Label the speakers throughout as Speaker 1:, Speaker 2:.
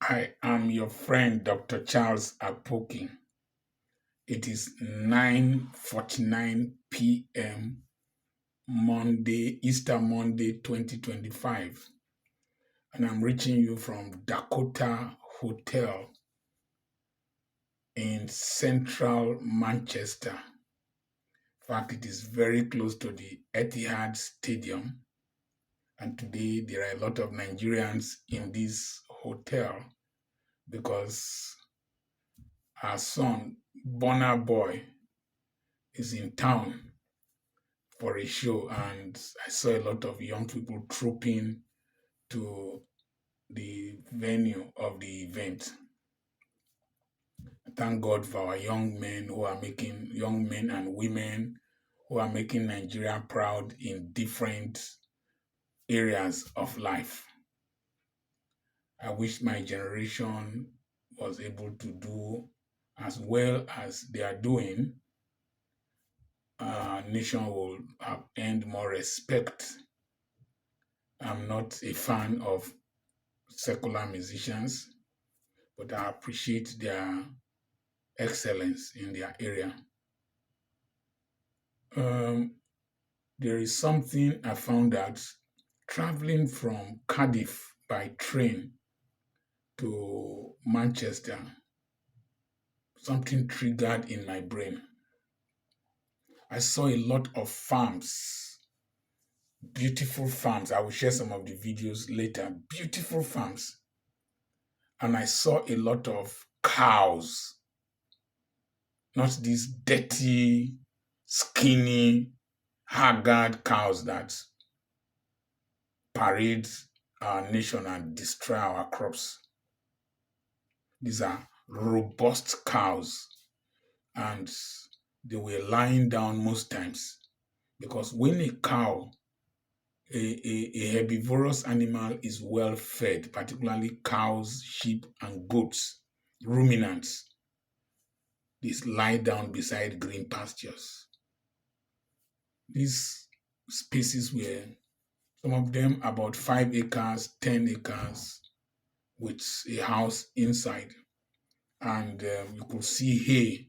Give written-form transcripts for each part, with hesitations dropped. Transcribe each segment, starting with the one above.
Speaker 1: I am your friend, Dr. Charles Apoki. It is 9:49 p.m. Monday, Easter Monday 2025, and I'm reaching you from Dakota Hotel in central Manchester. In fact, it is very close to the Etihad Stadium, and today there are a lot of Nigerians in this hotel because our son, Bonner Boy, is in town for a show, and I saw a lot of young people trooping to the venue of the event. Thank God for our young men and women who are making Nigeria proud in different areas of life. I wish my generation was able to do as well as they are doing. Our nation will have earned more respect. I'm not a fan of secular musicians, but I appreciate their excellence in their area. Um, there is something I found out traveling from Cardiff by train to Manchester, something triggered in my brain. I saw a lot of farms, beautiful farms. I will share some of the videos later. Beautiful farms. And I saw a lot of cows, not these dirty, skinny, haggard cows that parade our nation and destroy our crops. These are robust cows, and they were lying down most times because when a cow, a herbivorous animal, is well fed, particularly cows, sheep, and goats, ruminants, they lie down beside green pastures. These species were, some of them about 5 acres, 10 acres, with a house inside. And you could see hay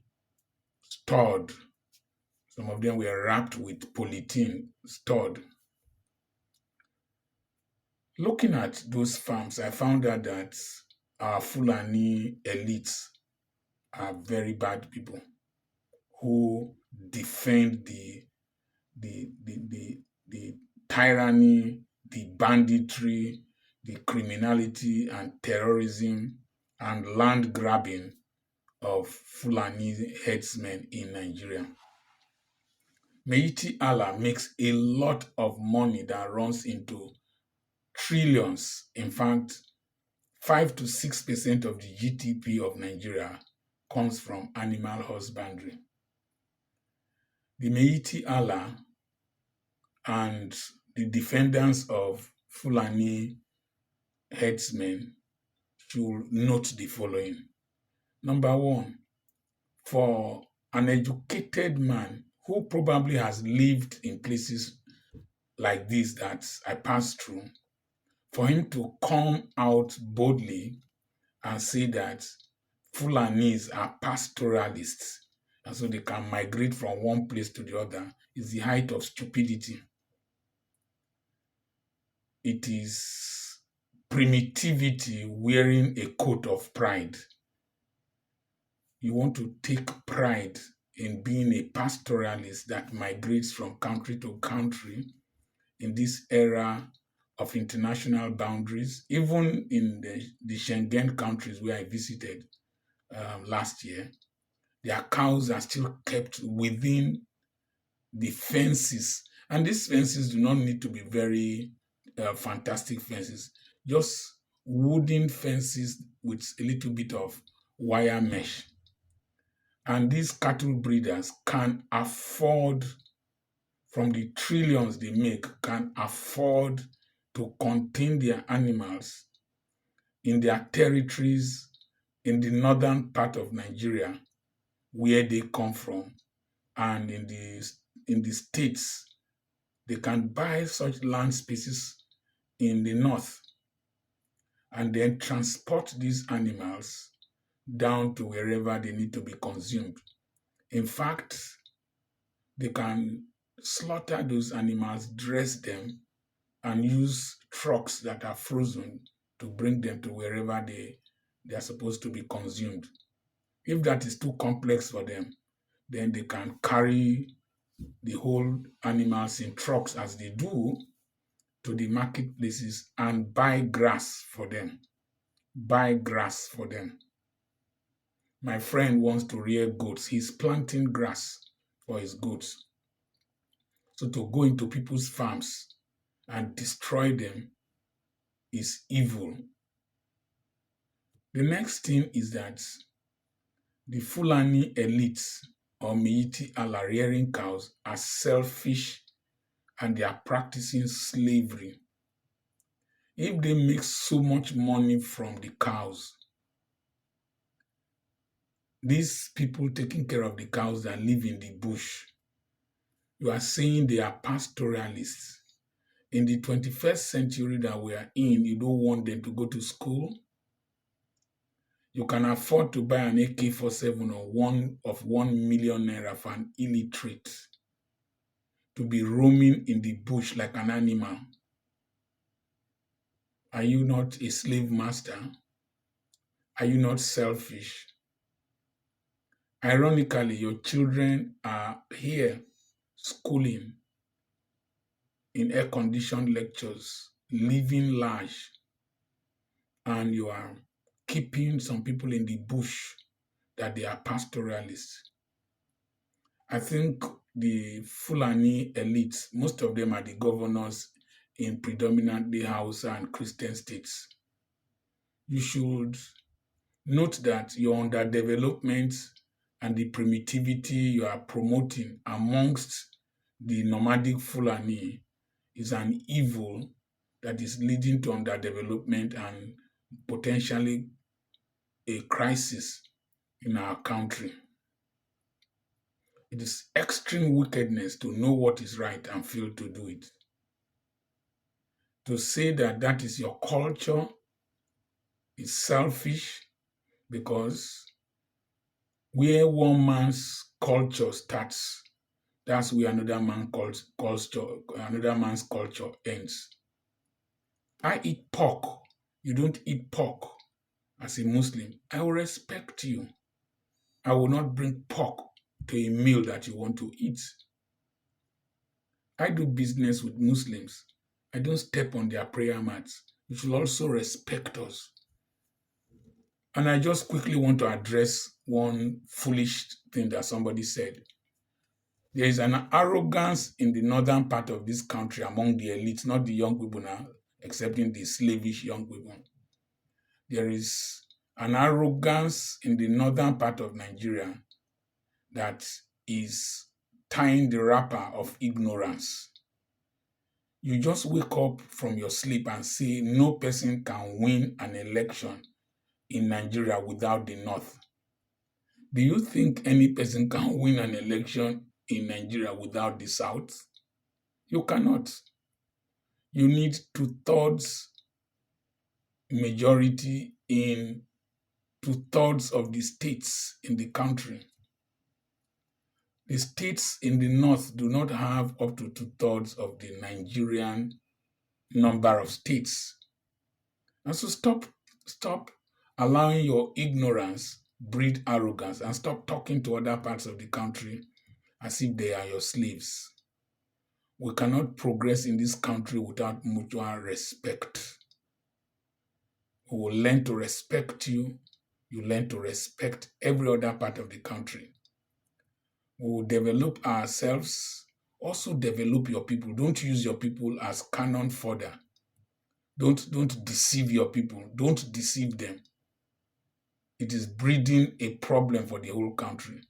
Speaker 1: stored. Some of them were wrapped with polythene stored. Looking at those farms, I found out that our Fulani elites are very bad people who defend the tyranny, the banditry, the criminality and terrorism and land grabbing of Fulani headsmen in Nigeria. Meiti Allah makes a lot of money that runs into trillions. In fact, 5 to 6% of the GDP of Nigeria comes from animal husbandry. The Meiti Allah and the defenders of Fulani headsmen should note the following. Number one, for an educated man who probably has lived in places like this that I passed through, for him to come out boldly and say that Fulanis are pastoralists and so they can migrate from one place to the other is the height of stupidity. It is primitivity wearing a coat of pride. You want to take pride in being a pastoralist that migrates from country to country in this era of international boundaries, even in the Schengen countries where I visited last year, their cows are still kept within the fences. And these fences do not need to be very fantastic fences, just wooden fences with a little bit of wire mesh. And these cattle breeders can afford, from the trillions they make, can afford to contain their animals in their territories in the northern part of Nigeria where they come from, and in the states they can buy such land spaces in the north and then transport these animals down to wherever they need to be consumed. In fact, they can slaughter those animals, dress them, and use trucks that are frozen to bring them to wherever they are supposed to be consumed. If that is too complex for them, then they can carry the whole animals in trucks as they do to the marketplaces and buy grass for them. Buy grass for them. My friend wants to rear goats. He's planting grass for his goats. So to go into people's farms and destroy them is evil. The next thing is that the Fulani elites or Meiti are rearing cows are selfish and they are practicing slavery. If they make so much money from the cows, these people taking care of the cows that live in the bush, you are saying they are pastoralists. In the 21st century that we are in, you don't want them to go to school. You can afford to buy an AK-47 or one of 1 million naira for an illiterate to be roaming in the bush like an animal. Are you not a slave master? Are you not selfish? Ironically, your children are here schooling in air-conditioned lectures, living large, and you are keeping some people in the bush that they are pastoralists. I think the Fulani elites, most of them are the governors in predominantly Hausa and Christian states. You should note that your underdevelopment and the primitivity you are promoting amongst the nomadic Fulani is an evil that is leading to underdevelopment and potentially a crisis in our country. It is extreme wickedness to know what is right and fail to do it. To say that that is your culture is selfish because where one man's culture starts, that's where another man's culture ends. I eat pork. You don't eat pork. As a Muslim, I will respect you. I will not bring pork to a meal that you want to eat. I do business with Muslims. I don't step on their prayer mats. You should also respect us. And I just quickly want to address one foolish thing that somebody said. There is an arrogance in the northern part of this country among the elites, not the young people now, excepting the slavish young people. There is an arrogance in the northern part of Nigeria that is tying the wrapper of ignorance. You just wake up from your sleep and say no person can win an election in Nigeria without the North. Do you think any person can win an election in Nigeria without the South? You cannot. You need 2/3 majority in 2/3 of the states in the country. The states in the North do not have up to 2/3 of the Nigerian number of states. And so stop allowing your ignorance breed arrogance and stop talking to other parts of the country as if they are your slaves. We cannot progress in this country without mutual respect. We will learn to respect you. You learn to respect every other part of the country. We will develop ourselves. Also develop your people. Don't use your people as cannon fodder. Don't deceive your people. Don't deceive them. It is breeding a problem for the whole country.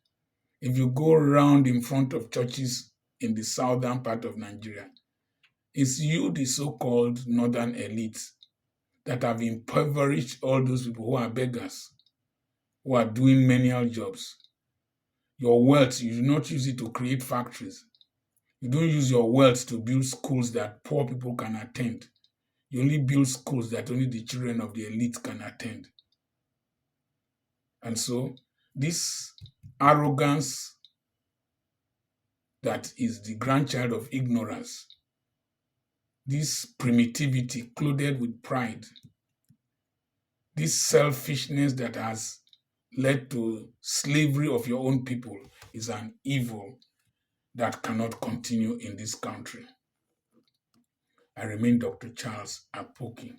Speaker 1: If you go around in front of churches in the southern part of Nigeria, it's you, the so-called northern elites, that have impoverished all those people who are beggars, who are doing menial jobs. Your wealth, you do not use it to create factories. You don't use your wealth to build schools that poor people can attend. You only build schools that only the children of the elite can attend. And so this arrogance that is the grandchild of ignorance, this primitivity clothed with pride, this selfishness that has led to slavery of your own people is an evil that cannot continue in this country. I remain Dr. Charles Apoki.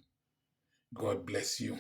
Speaker 1: God bless you.